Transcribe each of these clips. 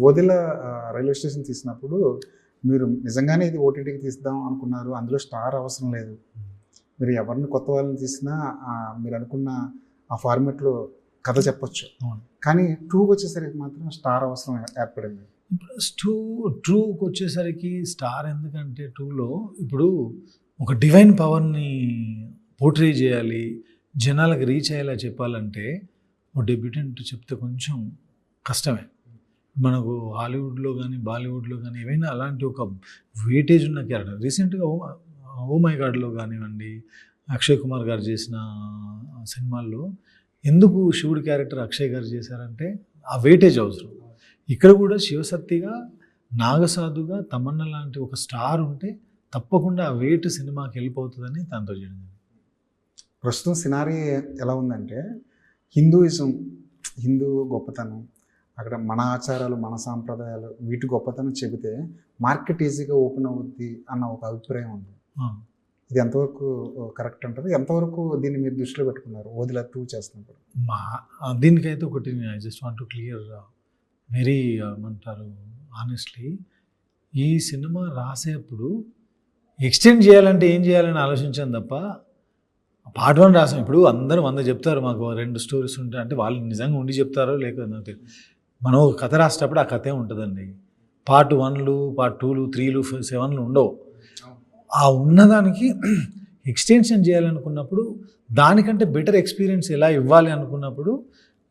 వదిల railway station తీసినప్పుడు మీరు నిజంగానే ఇది ఓటీటీకి తీద్దాం అనుకున్నారు, అందులో స్టార్ అవసరం లేదు, మీరు ఎవరిని కొత్త వాళ్ళని తీసినా మీరు అనుకున్న ఆ ఫార్మాట్లో కథ చెప్పొచ్చు. కానీ టూకి వచ్చేసరికి మాత్రం స్టార్ అవసరం ఏర్పడింది. ఇప్పుడు టూకి వచ్చేసరికి స్టార్ ఎందుకంటే టూలో ఇప్పుడు ఒక డివైన్ పవర్ని పోర్ట్రే చేయాలి, జనాలకు రీచ్ అయ్యేలా చెప్పాలంటే ఒక డెబ్యూటెంట్ చెప్తే కొంచెం కష్టమే. మనకు హాలీవుడ్లో కానీ బాలీవుడ్లో కానీ ఏవైనా అలాంటి ఒక వెయిటేజ్ ఉన్న క్యారెక్టర్. రీసెంట్గా ఓ మై గాడ్లో కానివ్వండి, అక్షయ్ కుమార్ గారు చేసిన సినిమాల్లో ఎందుకు శివుడి క్యారెక్టర్ అక్షయ్ గారు చేశారంటే ఆ వెయిటేజ్ అవసరం. ఇక్కడ కూడా శివశక్తిగా, నాగసాధుగా, తమన్నా లాంటి ఒక స్టార్ ఉంటే తప్పకుండా ఆ వెయిట్ సినిమాకి వెళ్ళిపోతుందని దాంతో చేయడం. ప్రస్తుతం సినారీ ఎలా ఉందంటే హిందూ గొప్పతనం, అక్కడ మన ఆచారాలు, మన సాంప్రదాయాలు, వీటి గొప్పతనం చెబితే మార్కెట్ ఈజీగా ఓపెన్ అవుద్ది అన్న ఒక అభిప్రాయం ఉంది. ఇది ఎంతవరకు కరెక్ట్ అంటారు? ఎంతవరకు దీన్ని మీరు దృష్టిలో పెట్టుకున్నారు ఓదిలా 2 చేస్తున్నప్పుడు? దీనికైతే ఒకటి I just want to clear very ఏమంటారు ఆనెస్ట్లీ, ఈ సినిమా రాసేప్పుడు ఎక్స్టెండ్ చేయాలంటే ఏం చేయాలని ఆలోచించాను తప్ప పార్ట్ 1 రాసాం. ఇప్పుడు అందరూ 100 చెప్తారు, మాకు 2 స్టోరీస్ ఉంటాయి అంటే వాళ్ళు నిజంగా ఉండి చెప్తారో లేకపోతే నాకు తెలియదు. మనం ఒక కథ రాసేటప్పుడు ఆ కథే ఉంటుందండి. పార్ట్ 1లు, పార్ట్ 2లు, 3లు, 7లు ఉండవు. ఆ ఉన్నదానికి ఎక్స్టెన్షన్ చేయాలనుకున్నప్పుడు దానికంటే బెటర్ ఎక్స్పీరియన్స్ ఎలా ఇవ్వాలి అనుకున్నప్పుడు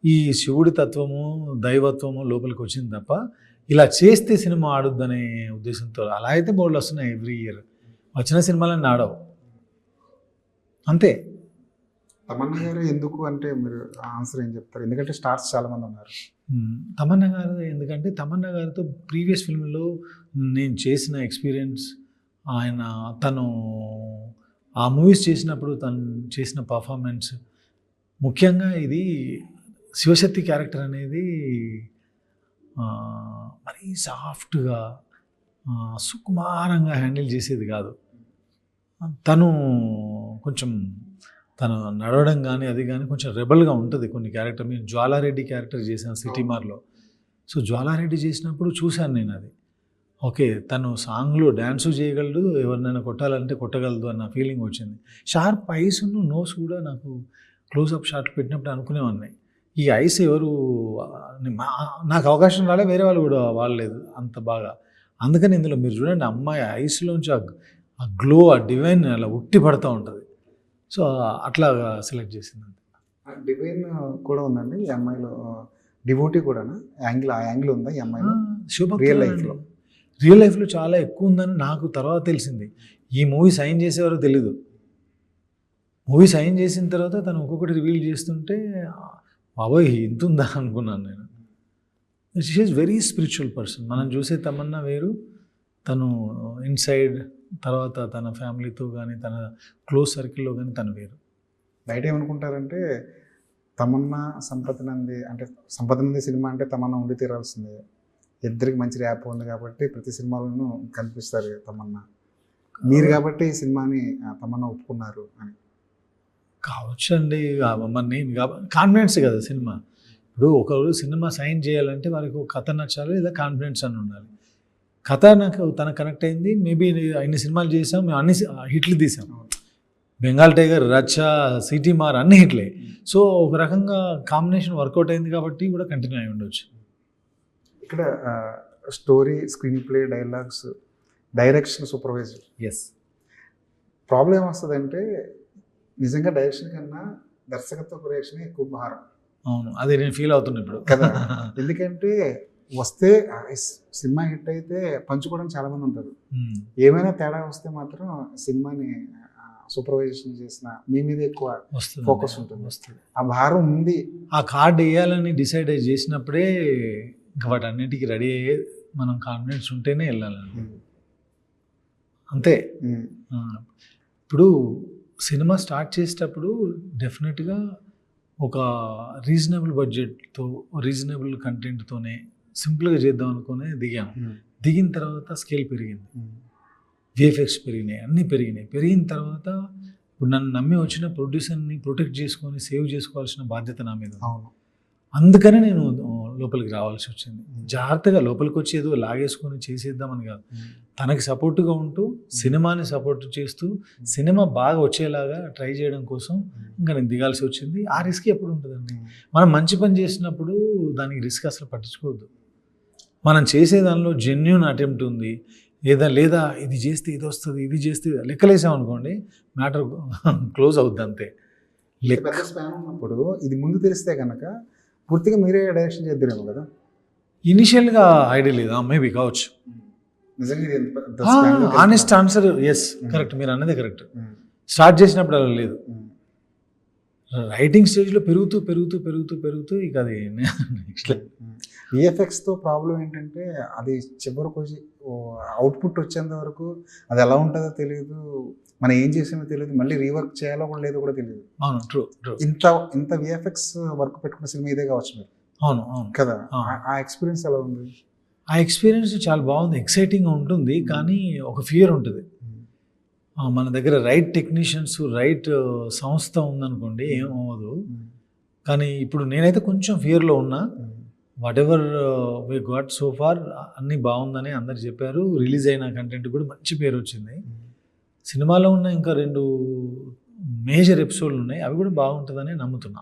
ఈ శివుడి తత్వము, దైవత్వము లోపలికి వచ్చింది తప్ప ఇలా చేస్తే సినిమా ఆడుద్దనే ఉద్దేశంతో. అలా అయితే బోర్డులు వస్తున్నాయి ఎవ్రీ ఇయర్, వచ్చిన సినిమాలన్నీ ఆడవు అంతే. తమన్నా గారు ఎందుకు అంటే మీరు ఆన్సర్ ఏం చెప్తారు? ఎందుకంటే స్టార్స్ చాలామంది ఉన్నారు. తమన్నా గారు ఎందుకంటే తమన్నా గారితో ప్రీవియస్ ఫిల్మ్లో నేను చేసిన ఎక్స్పీరియన్స్, తను ఆ మూవీస్ చేసినప్పుడు తను చేసిన పర్ఫార్మెన్స్, ముఖ్యంగా ఇది శివశక్తి క్యారెక్టర్ అనేది మరీ సాఫ్ట్గా సుకుమారంగా హ్యాండిల్ చేసేది కాదు. తను కొంచెం తను నడవడం కానీ అది కానీ కొంచెం రెబల్గా ఉంటుంది కొన్ని క్యారెక్టర్. నేను జ్వాలారెడ్డి క్యారెక్టర్ చేశాను సిటీమార్లో. సో జ్వాలారెడ్డి చేసినప్పుడు చూశాను నేను అది. ఓకే, తను సాంగ్లో డ్యాన్సు చేయగలడు, ఎవరినైనా కొట్టాలంటే కొట్టగలదు అన్న ఫీలింగ్ వచ్చింది. షార్ప్ ఐస్ నోస్ కూడా నాకు క్లోజ్అప్ షాట్లు పెట్టినప్పుడు అనుకునేవాడిని, ఈ ఐస్ ఎవరు, నాకు అవకాశం రాలే, వేరే వాళ్ళు కూడా వాడలేదు అంత బాగా. అందుకని ఇందులో మీరు చూడండి, అమ్మాయి ఐస్లోంచి ఆ గ్లో, ఆ డివైన్ అలా ఉట్టి పడుతూ ఉంటుంది. సో అట్లా సెలెక్ట్ చేసింది. డివైన్ కూడా ఉందండి ఈ అమ్మాయిలో, డివోటీ కూడా యాంగిల్, ఆ యాంగిల్ ఉందా ఈ అమ్మాయిలో? రియల్ లైఫ్లో చాలా ఎక్కువ ఉందని నాకు తర్వాత తెలిసింది. ఈ మూవీ సైన్ చేసేవారో తెలీదు. మూవీ సైన్ చేసిన తర్వాత తను ఒక్కొక్కటి రివీల్ చేస్తుంటే బాబోయ్ ఇంత ఉందా అనుకున్నాను నేను. She is very spiritual person. మనం చూసే తమన్నా వేరు, తను ఇన్సైడ్ తర్వాత తన ఫ్యామిలీతో కానీ తన క్లోజ్ సర్కిల్లో కానీ తను వేరు. బయట ఏమనుకుంటారంటే తమన్నా సంపద నంది సినిమా అంటే తమన్నా ఉండి తీరాల్సిందే, ఇద్దరికి మంచి ర్యాప్ ఉంది కాబట్టి ప్రతి సినిమాలోనూ కనిపిస్తారు తమన్నా, మీరు కాబట్టి ఈ సినిమాని తమన్నా ఒప్పుకున్నారు అని. కావచ్చు అండి, మరి నేను కాన్ఫిడెన్స్ కదా సినిమా. ఇప్పుడు ఒకరు సినిమా సైన్ చేయాలంటే వారికి ఒక కథ నచ్చాలి, లేదా కాన్ఫిడెన్స్ అని ఉండాలి. కథ నాకు తనకు కనెక్ట్ అయింది. మేబీ అన్ని సినిమాలు చేసాం, మేము అన్ని హిట్లు తీసాం. బెంగాల్ టైగర్, రచ్చ, సిటీమార్ అన్ని హిట్లే. సో ఒక రకంగా కాంబినేషన్ వర్కౌట్ అయింది కాబట్టి కూడా కంటిన్యూ అయి ఉండొచ్చు. ఇక్కడ story, screenplay, dialogues, direction, supervisor, problem ఏమొస్తుందంటే నిజంగా డైరెక్షన్ కన్నా దర్శకత్వ డైరెక్షన్ ఎక్కువ భారం. అవును, అది నేను ఫీల్ అవుతున్నా ఇప్పుడు కదా. ఎందుకంటే వస్తే సినిమా హిట్ అయితే పంచుకోవడం చాలామంది ఉంటారు, ఏమైనా తేడా వస్తే మాత్రం సినిమాని సూపర్వైజేషన్ చేసిన మీ మీద ఎక్కువ ఫోకస్ ఉంటుంది. ఆ భారం ఉంది. ఆ కార్డు వేయాలని డిసైడ్ చేసినప్పుడే ఇంకా వాటి అన్నిటికీ రెడీ అయ్యే మనం కాన్ఫిడెన్స్ ఉంటేనే వెళ్ళాలండి, అంతే. ఇప్పుడు సినిమా స్టార్ట్ చేసేటప్పుడు డెఫినెట్గా ఒక రీజనబుల్ బడ్జెట్తో, రీజనబుల్ కంటెంట్తోనే సింపుల్గా చేద్దాం అనుకునే దిగాము. దిగిన తర్వాత స్కేల్ పెరిగింది, విఎఫ్ఎక్స్ పెరిగినాయి, అన్నీ పెరిగినాయి. పెరిగిన తర్వాత ఇప్పుడు నన్ను నమ్మి వచ్చిన ప్రొడ్యూసర్ని ప్రొటెక్ట్ చేసుకొని సేవ్ చేసుకోవాల్సిన బాధ్యత నా మీద. అందుకనే నేను లోపలికి రావాల్సి వచ్చింది. జాగ్రత్తగా లోపలికి వచ్చి ఏదో లాగేసుకొని చేసేద్దామని కాదు, తనకి సపోర్ట్గా ఉంటూ సినిమాని సపోర్ట్ చేస్తూ సినిమా బాగా వచ్చేలాగా ట్రై చేయడం కోసం ఇంకా నేను దిగాల్సి వచ్చింది. ఆ రిస్క్ ఎప్పుడు ఉంటుందండి? మనం మంచి పని చేసినప్పుడు దానికి రిస్క్ అసలు పట్టించుకోవద్దు. మనం చేసే దానిలో జెన్యూన్ అటెంప్ట్ ఉంది లేదా ఇది చేస్తే ఇది వస్తుంది, ఇది చేస్తే లెక్కలేసామనుకోండి, మ్యాటర్ క్లోజ్ అవుద్ది అంతే. పెద్ద స్పాన్ ఉన్నప్పుడు ఇది ముందు తెలిస్తే కనుక పూర్తిగా మీరే డైరెక్షన్ చేద్దరేమో కదా. ఇనిషియల్గా ఐడియా లేదా? మేబీ కావచ్చు. నిజంగా ఇది పెద్ద span లోకి ఆనెస్ట్ ఆన్సర్ ఎస్, కరెక్ట్, మీరు అన్నదే కరెక్ట్. స్టార్ట్ చేసినప్పుడు అలా లేదు, రైటింగ్ స్టేజ్లో పెరుగుతూ ఇక అది నెక్స్ట్. విఎఫ్ఎక్స్తో ప్రాబ్లం ఏంటంటే అది చివరికి వచ్చి అవుట్పుట్ వచ్చేంత వరకు అది ఎలా ఉంటుందో తెలియదు, మనం ఏం చేసామో తెలియదు, మళ్ళీ రీవర్క్ చేయాలో కూడా లేదో కూడా తెలియదు. అవును, ట్రూ. ఇంత విఎఫ్ఎక్స్ వర్క్ పెట్టుకున్న సినిమా ఇదే కావచ్చు మీరు అవును కదా. ఆ ఎక్స్పీరియన్స్ ఎలా ఉంది? ఆ ఎక్స్పీరియన్స్ చాలా బాగుంది, ఎక్సైటింగ్గా ఉంటుంది, కానీ ఒక ఫియర్ ఉంటుంది. మన దగ్గర రైట్ టెక్నీషియన్స్, రైట్ సంస్థ ఉందనుకోండి ఏమవ్వదు. కానీ ఇప్పుడు నేనైతే కొంచెం ఫియర్లో ఉన్నా. Whatever we got so far అన్నీ బాగుందని అందరు చెప్పారు. రిలీజ్ అయిన కంటెంట్ కూడా మంచి పేరు వచ్చింది. సినిమాలో ఉన్న ఇంకా 2 మేజర్ ఎపిసోడ్లు ఉన్నాయి, అవి కూడా బాగుంటుందని నమ్ముతున్నా.